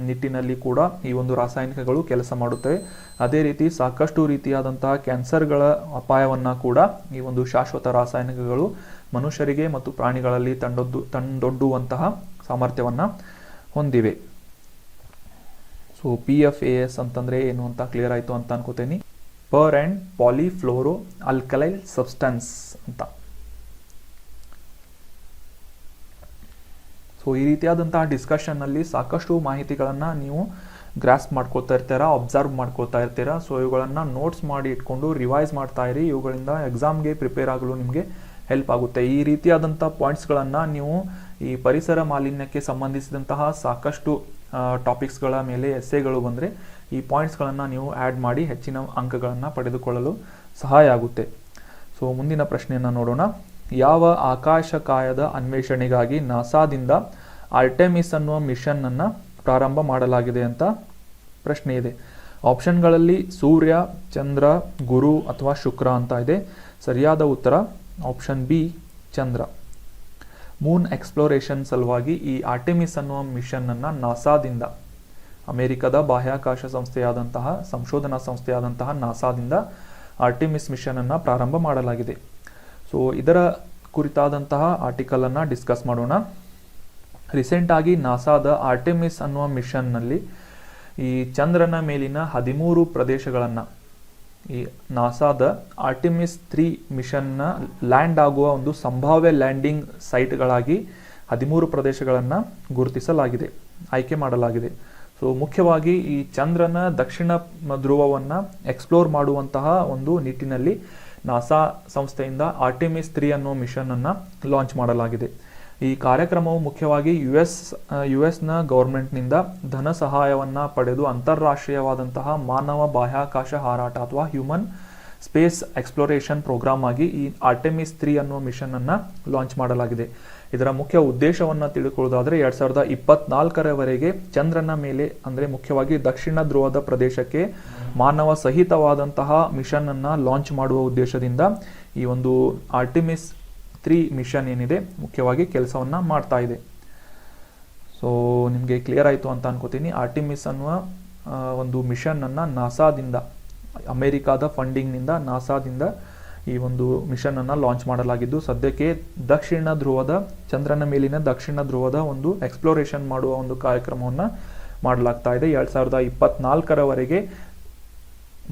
ನಿಟ್ಟಿನಲ್ಲಿ ಕೂಡ ಈ ಒಂದು ರಾಸಾಯನಿಕಗಳು ಕೆಲಸ ಮಾಡುತ್ತವೆ. ಅದೇ ರೀತಿ ಸಾಕಷ್ಟು ರೀತಿಯಾದಂತಹ ಕ್ಯಾನ್ಸರ್ಗಳ ಅಪಾಯವನ್ನು ಕೂಡ ಈ ಒಂದು ಶಾಶ್ವತ ರಾಸಾಯನಿಕಗಳು ಮನುಷ್ಯರಿಗೆ ಮತ್ತು ಪ್ರಾಣಿಗಳಲ್ಲಿ ತಂದೊಡ್ಡುವಂತಹ ಸಾಮರ್ಥ್ಯವನ್ನು ಹೊಂದಿವೆ. ಸೊ PFAS ಅಂತಂದರೆ ಏನು ಅಂತ ಕ್ಲಿಯರ್ ಆಯಿತು ಅಂತ ಅನ್ಕೋತೀನಿ. ಪರ್ ಆ್ಯಂಡ್ ಪಾಲಿಫ್ಲೋರೋ ಆಲ್ಕಲೈಲ್ ಸಬ್ಸ್ಟೆನ್ಸ್ ಅಂತ. ಸೊ ಈ ರೀತಿಯಾದಂತಹ ಡಿಸ್ಕಷನ್ನಲ್ಲಿ ಸಾಕಷ್ಟು ಮಾಹಿತಿಗಳನ್ನು ನೀವು ಗ್ರಾಸ್ಪ್ ಮಾಡ್ಕೊಳ್ತಾ ಇರ್ತೀರಾ, ಅಬ್ಸರ್ವ್ ಮಾಡ್ಕೊಳ್ತಾ ಇರ್ತೀರಾ. ಸೊ ಇವುಗಳನ್ನು ನೋಟ್ಸ್ ಮಾಡಿ ಇಟ್ಕೊಂಡು ರಿವೈಸ್ ಮಾಡ್ತಾ ಇರಿ. ಇವುಗಳಿಂದ ಎಕ್ಸಾಮ್ಗೆ ಪ್ರಿಪೇರ್ ಆಗಲು ನಿಮಗೆ ಹೆಲ್ಪ್ ಆಗುತ್ತೆ. ಈ ರೀತಿಯಾದಂಥ ಪಾಯಿಂಟ್ಸ್ಗಳನ್ನು ನೀವು ಈ ಪರಿಸರ ಮಾಲಿನ್ಯಕ್ಕೆ ಸಂಬಂಧಿಸಿದಂತಹ ಸಾಕಷ್ಟು ಟಾಪಿಕ್ಸ್ಗಳ ಮೇಲೆ ಎಸ್ಸೆಗಳು ಬಂದರೆ ಈ ಪಾಯಿಂಟ್ಸ್ಗಳನ್ನು ನೀವು ಆ್ಯಡ್ ಮಾಡಿ ಹೆಚ್ಚಿನ ಅಂಕಗಳನ್ನು ಪಡೆದುಕೊಳ್ಳಲು ಸಹಾಯ ಆಗುತ್ತೆ. ಸೊ ಮುಂದಿನ ಪ್ರಶ್ನೆಯನ್ನು ನೋಡೋಣ. ಯಾವ ಆಕಾಶಕಾಯದ ಅನ್ವೇಷಣೆಗಾಗಿ ನಾಸಾದಿಂದ ಆರ್ಟೆಮಿಸ್ ಅನ್ನುವ ಮಿಷನ್ ಪ್ರಾರಂಭ ಮಾಡಲಾಗಿದೆ ಅಂತ ಪ್ರಶ್ನೆ ಇದೆ. ಆಪ್ಷನ್ಗಳಲ್ಲಿ ಸೂರ್ಯ, ಚಂದ್ರ, ಗುರು ಅಥವಾ ಶುಕ್ರ ಅಂತ ಇದೆ. ಸರಿಯಾದ ಉತ್ತರ ಆಪ್ಷನ್ ಬಿ, ಚಂದ್ರ. ಮೂನ್ ಎಕ್ಸ್ಪ್ಲೋರೇಷನ್ ಸಲುವಾಗಿ ಈ ಆರ್ಟೆಮಿಸ್ ಅನ್ನುವ ಮಿಷನ್ ನಾಸಾದಿಂದ, ಅಮೆರಿಕದ ಬಾಹ್ಯಾಕಾಶ ಸಂಸ್ಥೆಯಾದಂತಹ ಸಂಶೋಧನಾ ಸಂಸ್ಥೆಯಾದಂತಹ ನಾಸಾದಿಂದ ಆರ್ಟೆಮಿಸ್ ಮಿಷನ್ ಪ್ರಾರಂಭ ಮಾಡಲಾಗಿದೆ. ಸೊ ಇದರ ಕುರಿತಾದಂತಹ ಆರ್ಟಿಕಲ್ ಅನ್ನು ಡಿಸ್ಕಸ್ ಮಾಡೋಣ. ರೀಸೆಂಟ್ ಆಗಿ ನಾಸಾದ ಆರ್ಟೆಮಿಸ್ ಅನ್ನುವ ಮಿಷನ್ನಲ್ಲಿ ಈ ಚಂದ್ರನ ಮೇಲಿನ 13 ಪ್ರದೇಶಗಳನ್ನು, ಈ ನಾಸಾದ ಆರ್ಟೆಮಿಸ್ 3 ಮಿಷನ್ನ ಲ್ಯಾಂಡ್ ಆಗುವ ಒಂದು ಸಂಭಾವ್ಯ ಲ್ಯಾಂಡಿಂಗ್ ಸೈಟ್ಗಳಾಗಿ 13 ಪ್ರದೇಶಗಳನ್ನು ಗುರುತಿಸಲಾಗಿದೆ, ಆಯ್ಕೆ ಮಾಡಲಾಗಿದೆ. ಸೊ ಮುಖ್ಯವಾಗಿ ಈ ಚಂದ್ರನ ದಕ್ಷಿಣ ಧ್ರುವವನ್ನು ಎಕ್ಸ್ಪ್ಲೋರ್ ಮಾಡುವಂತಹ ಒಂದು ನಿಟ್ಟಿನಲ್ಲಿ ನಾಸಾ ಸಂಸ್ಥೆಯಿಂದ ಆರ್ಟೆಮಿಸ್ 3 ಅನ್ನೋ ಮಿಷನ್ ಲಾಂಚ್ ಮಾಡಲಾಗಿದೆ. ಈ ಕಾರ್ಯಕ್ರಮವು ಮುಖ್ಯವಾಗಿ ಯು ಎಸ್ನ ಗೌರ್ಮೆಂಟ್ನಿಂದ ಧನ ಸಹಾಯವನ್ನು ಪಡೆದು ಅಂತಾರಾಷ್ಟ್ರೀಯವಾದಂತಹ ಮಾನವ ಬಾಹ್ಯಾಕಾಶ ಹಾರಾಟ ಅಥವಾ ಹ್ಯೂಮನ್ ಸ್ಪೇಸ್ ಎಕ್ಸ್ಪ್ಲೋರೇಷನ್ ಪ್ರೋಗ್ರಾಮ್ ಆಗಿ ಈ ಆರ್ಟೆಮಿಸ್ 3 ಅನ್ನೋ ಮಿಷನ್ ಲಾಂಚ್ ಮಾಡಲಾಗಿದೆ. ಇದರ ಮುಖ್ಯ ಉದ್ದೇಶವನ್ನು ತಿಳ್ಕೊಳ್ಳೋದಾದರೆ 2024ರವರೆಗೆ ಚಂದ್ರನ ಮೇಲೆ, ಅಂದರೆ ಮುಖ್ಯವಾಗಿ ದಕ್ಷಿಣ ಧ್ರುವದ ಪ್ರದೇಶಕ್ಕೆ ಮಾನವ ಸಹಿತವಾದಂತಹ ಮಿಷನ್ ಲಾಂಚ್ ಮಾಡುವ ಉದ್ದೇಶದಿಂದ ಈ ಒಂದು ಆರ್ಟೆಮಿಸ್ 3 ಮಿಷನ್ ಏನಿದೆ ಮುಖ್ಯವಾಗಿ ಕೆಲಸವನ್ನು ಮಾಡ್ತಾ ಇದೆ. ಸೊ ನಿಮಗೆ ಕ್ಲಿಯರ್ ಆಯಿತು ಅಂತ ಅನ್ಕೋತೀನಿ. ಆರ್ಟೆಮಿಸ್ ಅನ್ನುವ ಒಂದು ಮಿಷನ್ ನಾಸಾದಿಂದ, ಅಮೆರಿಕಾದ ಫಂಡಿಂಗ್ನಿಂದ ನಾಸಾದಿಂದ ಈ ಒಂದು ಮಿಷನ್ ಲಾಂಚ್ ಮಾಡಲಾಗಿದ್ದು, ಸದ್ಯಕ್ಕೆ ದಕ್ಷಿಣ ಧ್ರುವದ, ಚಂದ್ರನ ಮೇಲಿನ ದಕ್ಷಿಣ ಧ್ರುವದ ಒಂದು ಎಕ್ಸ್ಪ್ಲೋರೇಷನ್ ಮಾಡುವ ಒಂದು ಕಾರ್ಯಕ್ರಮವನ್ನು ಮಾಡಲಾಗ್ತಾ ಇದೆ. 2024ರವರೆಗೆ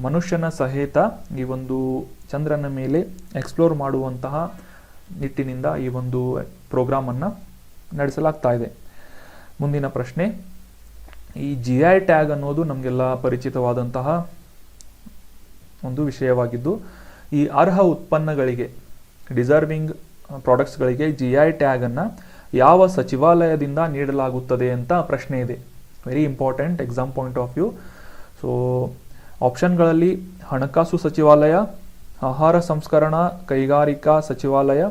ಮನುಷ್ಯನ ಸಹಿತ ಈ ಒಂದು ಚಂದ್ರನ ಮೇಲೆ ಎಕ್ಸ್ಪ್ಲೋರ್ ಮಾಡುವಂತಹ ನಿಟ್ಟಿನಿಂದ ಈ ಒಂದು ಪ್ರೋಗ್ರಾಮನ್ನು ನಡೆಸಲಾಗ್ತಾ ಇದೆ. ಮುಂದಿನ ಪ್ರಶ್ನೆ. ಈ GI ಟ್ಯಾಗ್ ಅನ್ನೋದು ನಮಗೆಲ್ಲ ಪರಿಚಿತವಾದಂತಹ ಒಂದು ವಿಷಯವಾಗಿದ್ದು, ಈ ಅರ್ಹ ಉತ್ಪನ್ನಗಳಿಗೆ, ಡಿಸರ್ವಿಂಗ್ ಪ್ರಾಡಕ್ಟ್ಸ್ಗಳಿಗೆ GI ಟ್ಯಾಗನ್ನು ಯಾವ ಸಚಿವಾಲಯದಿಂದ ನೀಡಲಾಗುತ್ತದೆ ಅಂತ ಪ್ರಶ್ನೆ ಇದೆ. Very important exam point of view. So ಆಪ್ಷನ್ಗಳಲ್ಲಿ ಹಣಕಾಸು ಸಚಿವಾಲಯ, ಆಹಾರ ಸಂಸ್ಕರಣಾ ಕೈಗಾರಿಕಾ ಸಚಿವಾಲಯ,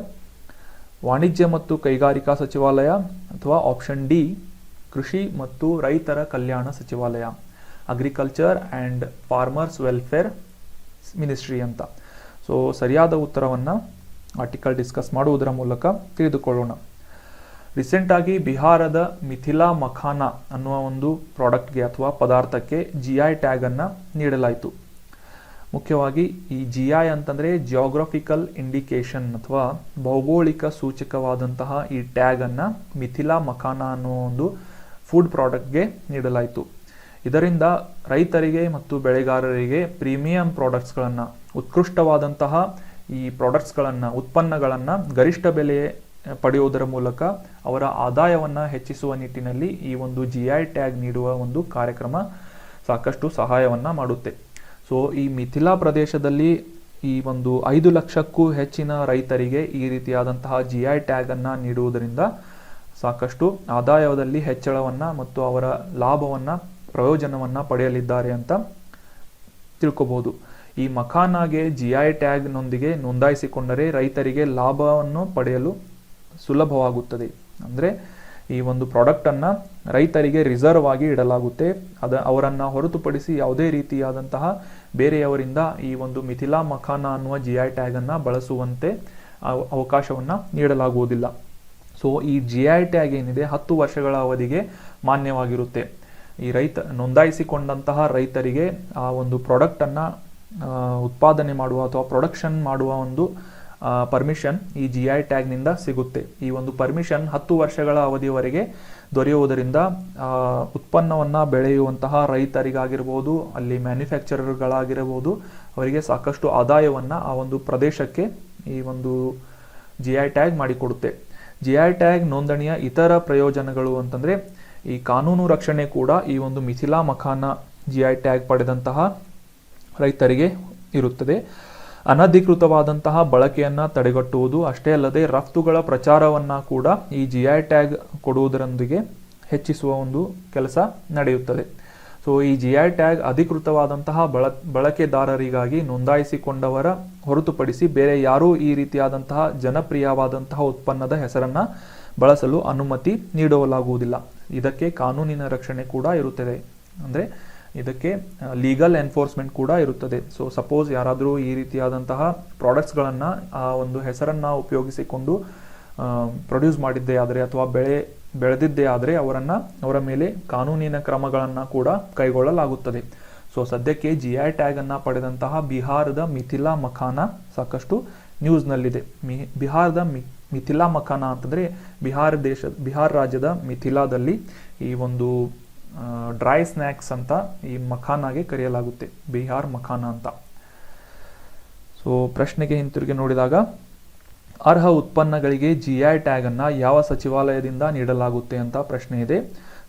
ವಾಣಿಜ್ಯ ಮತ್ತು ಕೈಗಾರಿಕಾ ಸಚಿವಾಲಯ, ಅಥವಾ ಆಪ್ಷನ್ ಡಿ ಕೃಷಿ ಮತ್ತು ರೈತರ ಕಲ್ಯಾಣ ಸಚಿವಾಲಯ, agriculture and farmers welfare ministry ಅಂತ. ಸೊ ಸರಿಯಾದ ಉತ್ತರವನ್ನು ಆರ್ಟಿಕಲ್ ಡಿಸ್ಕಸ್ ಮಾಡುವುದರ ಮೂಲಕ ತಿಳಿದುಕೊಳ್ಳೋಣ. ರೀಸೆಂಟಾಗಿ ಬಿಹಾರದ ಮಿಥಿಲಾ ಮಖಾನ ಅನ್ನುವ ಒಂದು ಪ್ರಾಡಕ್ಟ್ಗೆ ಅಥವಾ ಪದಾರ್ಥಕ್ಕೆ GI ಟ್ಯಾಗನ್ನು ನೀಡಲಾಯಿತು. ಮುಖ್ಯವಾಗಿ ಈ GI ಅಂತಂದರೆ ಜಿಯೋಗ್ರಫಿಕಲ್ ಇಂಡಿಕೇಶನ್ ಅಥವಾ ಭೌಗೋಳಿಕ ಸೂಚಕವಾದಂತಹ ಈ ಟ್ಯಾಗನ್ನು ಮಿಥಿಲಾ ಮಖಾನ ಅನ್ನೋ ಒಂದು ಫುಡ್ ಪ್ರಾಡಕ್ಟ್ಗೆ ನೀಡಲಾಯಿತು. ಇದರಿಂದ ರೈತರಿಗೆ ಮತ್ತು ಬೆಳೆಗಾರರಿಗೆ ಪ್ರೀಮಿಯಂ ಪ್ರಾಡಕ್ಟ್ಸ್ಗಳನ್ನು, ಉತ್ಕೃಷ್ಟವಾದಂತಹ ಈ ಪ್ರಾಡಕ್ಟ್ಸ್ಗಳನ್ನು, ಉತ್ಪನ್ನಗಳನ್ನು ಗರಿಷ್ಠ ಬೆಲೆ ಪಡೆಯುವುದರ ಮೂಲಕ ಅವರ ಆದಾಯವನ್ನು ಹೆಚ್ಚಿಸುವ ನಿಟ್ಟಿನಲ್ಲಿ ಈ ಒಂದು GI ಟ್ಯಾಗ್ ನೀಡುವ ಒಂದು ಕಾರ್ಯಕ್ರಮ ಸಾಕಷ್ಟು ಸಹಾಯವನ್ನು ಮಾಡುತ್ತೆ. ಸೊ ಈ ಮಿಥಿಲಾ ಪ್ರದೇಶದಲ್ಲಿ ಈ ಒಂದು 5 ಲಕ್ಷಕ್ಕೂ ಹೆಚ್ಚಿನ ರೈತರಿಗೆ ಈ ರೀತಿಯಾದಂತಹ GI ಟ್ಯಾಗನ್ನು ನೀಡುವುದರಿಂದ ಸಾಕಷ್ಟು ಆದಾಯದಲ್ಲಿ ಹೆಚ್ಚಳವನ್ನು ಮತ್ತು ಅವರ ಲಾಭವನ್ನು, ಪ್ರಯೋಜನವನ್ನು ಪಡೆಯಲಿದ್ದಾರೆ ಅಂತ ತಿಳ್ಕೊಬಹುದು. ಈ ಮಖಾನಾಗೆ GI ಟ್ಯಾಗ್ನೊಂದಿಗೆ ನೋಂದಾಯಿಸಿಕೊಂಡರೆ ರೈತರಿಗೆ ಲಾಭವನ್ನು ಪಡೆಯಲು ಸುಲಭವಾಗುತ್ತದೆ. ಅಂದರೆ ಈ ಒಂದು ಪ್ರಾಡಕ್ಟನ್ನು ರೈತರಿಗೆ ರಿಸರ್ವ್ ಆಗಿ ಇಡಲಾಗುತ್ತೆ. ಅವರನ್ನು ಹೊರತುಪಡಿಸಿ ಯಾವುದೇ ರೀತಿಯಾದಂತಹ ಬೇರೆಯವರಿಂದ ಈ ಒಂದು ಮಿಥಿಲಾ ಮಖಾನ ಅನ್ನುವ GI ಟ್ಯಾಗನ್ನು ಬಳಸುವಂತೆ ಅವಕಾಶವನ್ನು ನೀಡಲಾಗುವುದಿಲ್ಲ. ಸೊ ಈ GI ಟ್ಯಾಗ್ ಏನಿದೆ 10 ವರ್ಷಗಳ ಅವಧಿಗೆ ಮಾನ್ಯವಾಗಿರುತ್ತೆ. ಈ ನೋಂದಾಯಿಸಿಕೊಂಡಂತಹ ರೈತರಿಗೆ ಆ ಒಂದು ಪ್ರಾಡಕ್ಟನ್ನು ಉತ್ಪಾದನೆ ಮಾಡುವ ಅಥವಾ ಪ್ರೊಡಕ್ಷನ್ ಮಾಡುವ ಒಂದು ಪರ್ಮಿಷನ್ ಈ GI ಟ್ಯಾಗ್ನಿಂದ ಸಿಗುತ್ತೆ. ಈ ಒಂದು ಪರ್ಮಿಷನ್ 10 ವರ್ಷಗಳ ಅವಧಿಯವರೆಗೆ ದೊರೆಯುವುದರಿಂದ ಉತ್ಪನ್ನವನ್ನು ಬೆಳೆಯುವಂತಹ ರೈತರಿಗಾಗಿರ್ಬೋದು, ಅಲ್ಲಿ ಮ್ಯಾನುಫ್ಯಾಕ್ಚರರ್ಗಳಾಗಿರ್ಬೋದು, ಅವರಿಗೆ ಸಾಕಷ್ಟು ಆದಾಯವನ್ನು ಆ ಒಂದು ಪ್ರದೇಶಕ್ಕೆ ಈ ಒಂದು GI ಟ್ಯಾಗ್ ಮಾಡಿಕೊಡುತ್ತೆ. GI ಟ್ಯಾಗ್ ನೋಂದಣಿಯ ಇತರ ಪ್ರಯೋಜನಗಳು ಅಂತಂದರೆ ಈ ಕಾನೂನು ರಕ್ಷಣೆ ಕೂಡ ಈ ಒಂದು ಮಿಥಿಲಾ ಮಖಾನ GI ಟ್ಯಾಗ್ ಪಡೆದಂತಹ ರೈತರಿಗೆ ಇರುತ್ತದೆ. ಅನಧಿಕೃತವಾದಂತಹ ಬಳಕೆಯನ್ನು ತಡೆಗಟ್ಟುವುದು ಅಷ್ಟೇ ಅಲ್ಲದೆ ರಫ್ತುಗಳ ಪ್ರಚಾರವನ್ನು ಕೂಡ ಈ GI ಟ್ಯಾಗ್ ಕೊಡುವುದರೊಂದಿಗೆ ಹೆಚ್ಚಿಸುವ ಒಂದು ಕೆಲಸ ನಡೆಯುತ್ತದೆ. ಸೊ ಈ GI ಟ್ಯಾಗ್ ಅಧಿಕೃತವಾದಂತಹ ಬಳಕೆದಾರರಿಗಾಗಿ ನೋಂದಾಯಿಸಿಕೊಂಡವರ ಹೊರತುಪಡಿಸಿ ಬೇರೆ ಯಾರೂ ಈ ರೀತಿಯಾದಂತಹ ಜನಪ್ರಿಯವಾದಂತಹ ಉತ್ಪನ್ನದ ಹೆಸರನ್ನು ಬಳಸಲು ಅನುಮತಿ ನೀಡಲಾಗುವುದಿಲ್ಲ. ಇದಕ್ಕೆ ಕಾನೂನಿನ ರಕ್ಷಣೆ ಕೂಡ ಇರುತ್ತದೆ, ಅಂದರೆ ಇದಕ್ಕೆ ಲೀಗಲ್ ಎನ್ಫೋರ್ಸ್ಮೆಂಟ್ ಕೂಡ ಇರುತ್ತದೆ. ಸೊ ಸಪೋಸ್ ಯಾರಾದರೂ ಈ ರೀತಿಯಾದಂತಹ ಪ್ರಾಡಕ್ಟ್ಸ್ಗಳನ್ನು ಆ ಒಂದು ಹೆಸರನ್ನು ಉಪಯೋಗಿಸಿಕೊಂಡು ಪ್ರೊಡ್ಯೂಸ್ ಮಾಡಿದ್ದೇ ಆದರೆ ಅಥವಾ ಬೆಳೆದಿದ್ದೇ ಆದರೆ ಅವರ ಮೇಲೆ ಕಾನೂನಿನ ಕ್ರಮಗಳನ್ನು ಕೂಡ ಕೈಗೊಳ್ಳಲಾಗುತ್ತದೆ. ಸೊ ಸದ್ಯಕ್ಕೆ GI ಟ್ಯಾಗನ್ನು ಪಡೆದಂತಹ ಬಿಹಾರದ ಮಿಥಿಲಾ ಮಖಾನ ಸಾಕಷ್ಟು ನ್ಯೂಸ್ನಲ್ಲಿದೆ. ಬಿಹಾರದ ಮಿಥಿಲಾ ಮಖಾನ ಅಂತಂದರೆ ಬಿಹಾರ ರಾಜ್ಯದ ಮಿಥಿಲಾದಲ್ಲಿ ಈ ಒಂದು ಡ್ರೈ ಸ್ನ್ಯಾಕ್ಸ್ ಅಂತ ಈ ಮಖಾನಾಗೆ ಕರೆಯಲಾಗುತ್ತೆ, ಬಿಹಾರ್ ಮಖಾನ ಅಂತ. ಸೊ ಪ್ರಶ್ನೆಗೆ ಹಿಂತಿರುಗಿ ನೋಡಿದಾಗ ಅರ್ಹ ಉತ್ಪನ್ನಗಳಿಗೆ GI ಟ್ಯಾಗನ್ನು ಯಾವ ಸಚಿವಾಲಯದಿಂದ ನೀಡಲಾಗುತ್ತೆ ಅಂತ ಪ್ರಶ್ನೆ ಇದೆ.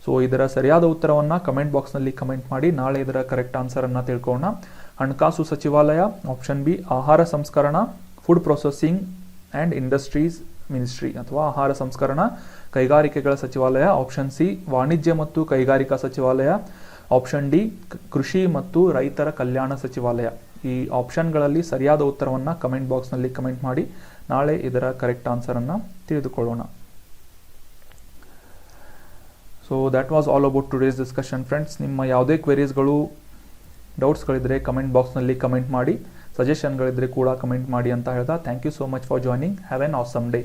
ಸೊ ಇದರ ಸರಿಯಾದ ಉತ್ತರವನ್ನು ಕಮೆಂಟ್ ಬಾಕ್ಸ್ನಲ್ಲಿ ಕಮೆಂಟ್ ಮಾಡಿ. ನಾಳೆ ಇದರ ಕರೆಕ್ಟ್ ಆನ್ಸರನ್ನು ತಿಳ್ಕೊಳ್ಳೋಣ. ಹಣಕಾಸು ಸಚಿವಾಲಯ, ಆಪ್ಷನ್ ಬಿ ಆಹಾರ ಸಂಸ್ಕರಣಾ food processing and industries ministry ಅಥವಾ ಆಹಾರ ಸಂಸ್ಕರಣಾ ಕೈಗಾರಿಕೆಗಳ ಸಚಿವಾಲಯ, ಆಪ್ಷನ್ ಸಿ ವಾಣಿಜ್ಯ ಮತ್ತು ಕೈಗಾರಿಕಾ ಸಚಿವಾಲಯ, ಆಪ್ಷನ್ ಡಿ ಕೃಷಿ ಮತ್ತು ರೈತರ ಕಲ್ಯಾಣ ಸಚಿವಾಲಯ. ಈ ಆಪ್ಷನ್ಗಳಲ್ಲಿ ಸರಿಯಾದ ಉತ್ತರವನ್ನು ಕಮೆಂಟ್ ಬಾಕ್ಸ್ನಲ್ಲಿ ಕಮೆಂಟ್ ಮಾಡಿ. ನಾಳೆ ಇದರ ಕರೆಕ್ಟ್ ಆನ್ಸರನ್ನು ತಿಳಿದುಕೊಳ್ಳೋಣ. So that was all about today's discussion friends. ನಿಮ್ಮ ಯಾವುದೇ ಕ್ವೆರೀಸ್ಗಳು, ಡೌಟ್ಸ್ಗಳಿದ್ದರೆ ಕಮೆಂಟ್ ಬಾಕ್ಸ್ನಲ್ಲಿ ಕಮೆಂಟ್ ಮಾಡಿ. ಸಜೆಷನ್ಗಳಿದ್ದರೆ ಕೂಡ ಕಮೆಂಟ್ ಮಾಡಿ ಅಂತ ಹೇಳ್ತಾ thank you so much for joining. Have an awesome day.